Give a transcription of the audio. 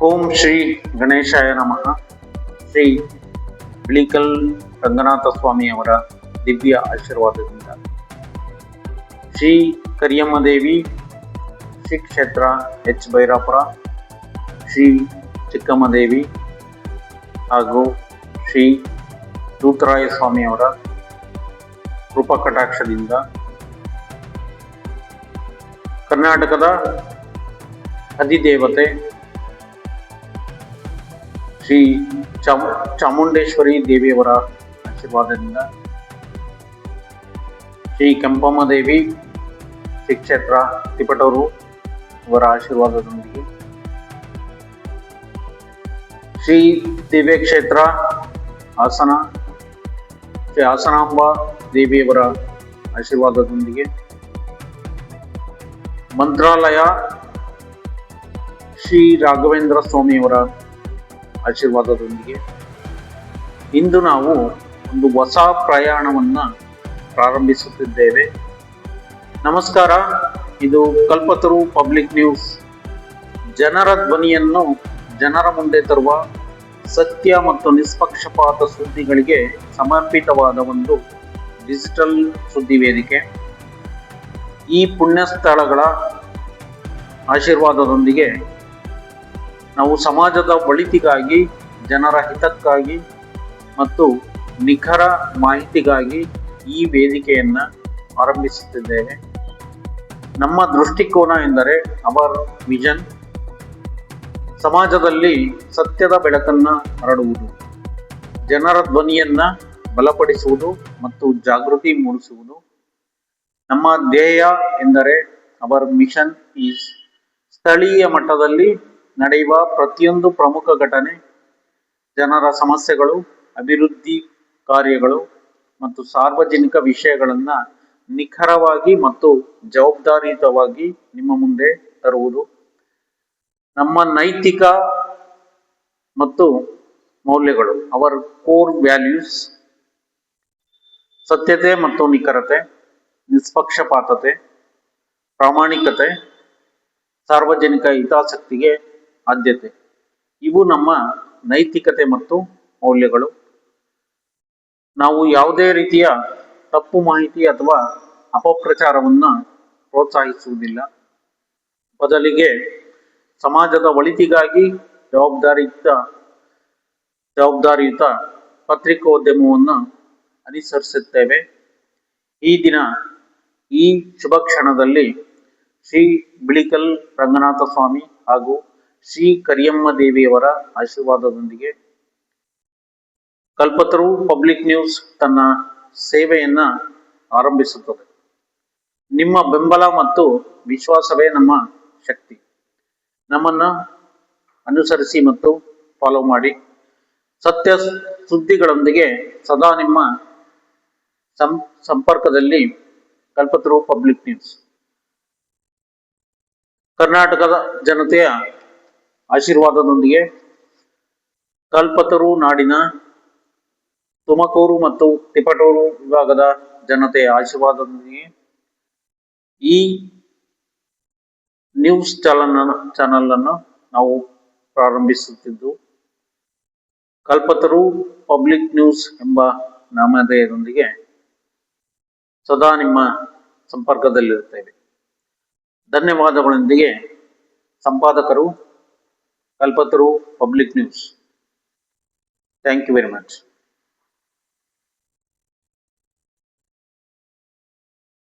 ಓಂ ಶ್ರೀ ಗಣೇಶಾಯ ನಮಃ. ಶ್ರೀ ಬಿಳಿಕಲ್ ರಂಗನಾಥ ಸ್ವಾಮಿಯವರ ದಿವ್ಯ ಆಶೀರ್ವಾದದಿಂದ ಶ್ರೀ ಕರಿಯಮ್ಮ ದೇವಿ ಶ್ರೀ ಕ್ಷೇತ್ರ ಎಚ್ ಬೈರಾಪುರ, ಶ್ರೀ ಚಿಕ್ಕಮ್ಮ ದೇವಿ ಹಾಗೂ ಶ್ರೀ ದೂತರಾಯ ಸ್ವಾಮಿಯವರ ಕೃಪಾ ಕಟಾಕ್ಷದಿಂದ ಕರ್ನಾಟಕದ ಅಧಿದೇವತೆ ಶ್ರೀ ಚಾಮುಂಡೇಶ್ವರಿ ದೇವಿಯವರ ಆಶೀರ್ವಾದದಿಂದ ಶ್ರೀ ಕೆಂಪಮ್ಮ ದೇವಿ ಶ್ರೀ ಕ್ಷೇತ್ರ ತಿಪಟೂರು ಅವರ ಆಶೀರ್ವಾದದೊಂದಿಗೆ ಶ್ರೀ ದಿವ್ಯ ಕ್ಷೇತ್ರ ಹಾಸನ ಶ್ರೀ ಹಾಸನಾಂಬ ದೇವಿಯವರ ಆಶೀರ್ವಾದದೊಂದಿಗೆ ಮಂತ್ರಾಲಯ ಶ್ರೀ ರಾಘವೇಂದ್ರ ಸ್ವಾಮಿಯವರ ಆಶೀರ್ವಾದದೊಂದಿಗೆ ಇಂದು ನಾವು ಒಂದು ಹೊಸ ಪ್ರಯಾಣವನ್ನು ಪ್ರಾರಂಭಿಸುತ್ತಿದ್ದೇವೆ. ನಮಸ್ಕಾರ, ಇದು ಕಲ್ಪತರು ಪಬ್ಲಿಕ್ ನ್ಯೂಸ್. ಜನರ ಧ್ವನಿಯನ್ನು ಜನರ ಮುಂದೆ ತರುವ ಸತ್ಯ ಮತ್ತು ನಿಷ್ಪಕ್ಷಪಾತ ಸುದ್ದಿಗಳಿಗೆ ಸಮರ್ಪಿತವಾದ ಒಂದು ಡಿಜಿಟಲ್ ಸುದ್ದಿ ವೇದಿಕೆ. ಈ ಪುಣ್ಯ ಸ್ಥಳಗಳ ಆಶೀರ್ವಾದದೊಂದಿಗೆ ನಾವು ಸಮಾಜದ ಒಳಿತಿಗಾಗಿ, ಜನರ ಹಿತಕ್ಕಾಗಿ ಮತ್ತು ನಿಖರ ಮಾಹಿತಿಗಾಗಿ ಈ ವೇದಿಕೆಯನ್ನು ಆರಂಭಿಸುತ್ತಿದ್ದೇವೆ. ನಮ್ಮ ದೃಷ್ಟಿಕೋನ ಎಂದರೆ ಅವರ್ ವಿಷನ್, ಸಮಾಜದಲ್ಲಿ ಸತ್ಯದ ಬೆಳಕನ್ನು ಹರಡುವುದು, ಜನರ ಧ್ವನಿಯನ್ನು ಬಲಪಡಿಸುವುದು ಮತ್ತು ಜಾಗೃತಿ ಮೂಡಿಸುವುದು. ನಮ್ಮ ಧ್ಯೇಯ ಎಂದರೆ ಅವರ್ ಮಿಷನ್ ಈಸ್ ಸ್ಥಳೀಯ ಮಟ್ಟದಲ್ಲಿ ನಡೆಯುವ ಪ್ರತಿಯೊಂದು ಪ್ರಮುಖ ಘಟನೆ, ಜನರ ಸಮಸ್ಯೆಗಳು, ಅಭಿವೃದ್ಧಿ ಕಾರ್ಯಗಳು ಮತ್ತು ಸಾರ್ವಜನಿಕ ವಿಷಯಗಳನ್ನು ನಿಖರವಾಗಿ ಮತ್ತು ಜವಾಬ್ದಾರಿಯುತವಾಗಿ ನಿಮ್ಮ ಮುಂದೆ ತರುವುದು. ನಮ್ಮ ನೈತಿಕ ಮತ್ತು ಮೌಲ್ಯಗಳು, ಅವರ್ ಕೋರ್ ವ್ಯಾಲ್ಯೂಸ್, ಸತ್ಯತೆ ಮತ್ತು ನಿಖರತೆ, ನಿಷ್ಪಕ್ಷಪಾತತೆ, ಪ್ರಾಮಾಣಿಕತೆ, ಸಾರ್ವಜನಿಕ ಹಿತಾಸಕ್ತಿಗೆ ಆದ್ಯತೆ. ಇವು ನಮ್ಮ ನೈತಿಕತೆ ಮತ್ತು ಮೌಲ್ಯಗಳು. ನಾವು ಯಾವುದೇ ರೀತಿಯ ತಪ್ಪು ಮಾಹಿತಿ ಅಥವಾ ಅಪಪ್ರಚಾರವನ್ನು ಪ್ರೋತ್ಸಾಹಿಸುವುದಿಲ್ಲ. ಬದಲಿಗೆ ಸಮಾಜದ ಒಳಿತಿಗಾಗಿ ಜವಾಬ್ದಾರಿಯುತ ಪತ್ರಿಕೋದ್ಯಮವನ್ನು ಅನುಸರಿಸುತ್ತೇವೆ. ಈ ದಿನ, ಈ ಶುಭ ಕ್ಷಣದಲ್ಲಿ ಶ್ರೀ ಬಿಳಿಕಲ್ ರಂಗನಾಥ ಸ್ವಾಮಿ ಹಾಗೂ ಶ್ರೀ ಕರಿಯಮ್ಮ ದೇವಿಯವರ ಆಶೀರ್ವಾದದೊಂದಿಗೆ ಕಲ್ಪತರು ಪಬ್ಲಿಕ್ ನ್ಯೂಸ್ ತನ್ನ ಸೇವೆಯನ್ನ ಆರಂಭಿಸುತ್ತದೆ. ನಿಮ್ಮ ಬೆಂಬಲ ಮತ್ತು ವಿಶ್ವಾಸವೇ ನಮ್ಮ ಶಕ್ತಿ. ನಮ್ಮನ್ನು ಅನುಸರಿಸಿ ಮತ್ತು ಫಾಲೋ ಮಾಡಿ. ಸತ್ಯ ಸುದ್ದಿಗಳೊಂದಿಗೆ ಸದಾ ನಿಮ್ಮ ಸಂಪರ್ಕದಲ್ಲಿ ಕಲ್ಪತರು ಪಬ್ಲಿಕ್ ನ್ಯೂಸ್. ಕರ್ನಾಟಕದ ಜನತೆಯ ಆಶೀರ್ವಾದದೊಂದಿಗೆ, ಕಲ್ಪತರು ನಾಡಿನ ತುಮಕೂರು ಮತ್ತು ತಿಪಟೂರು ವಿಭಾಗದ ಜನತೆಯ ಆಶೀರ್ವಾದದೊಂದಿಗೆ ಈ ನ್ಯೂಸ್ ಚಾನಲ್ ಅನ್ನು ನಾವು ಪ್ರಾರಂಭಿಸುತ್ತಿದ್ದು, ಕಲ್ಪತರು ಪಬ್ಲಿಕ್ ನ್ಯೂಸ್ ಎಂಬ ನಾಮಧೇಯದೊಂದಿಗೆ ಸದಾ ನಿಮ್ಮ ಸಂಪರ್ಕದಲ್ಲಿರುತ್ತೇವೆ. ಧನ್ಯವಾದಗಳೊಂದಿಗೆ ಸಂಪಾದಕರು, Kalpataru public news. Thank you very much.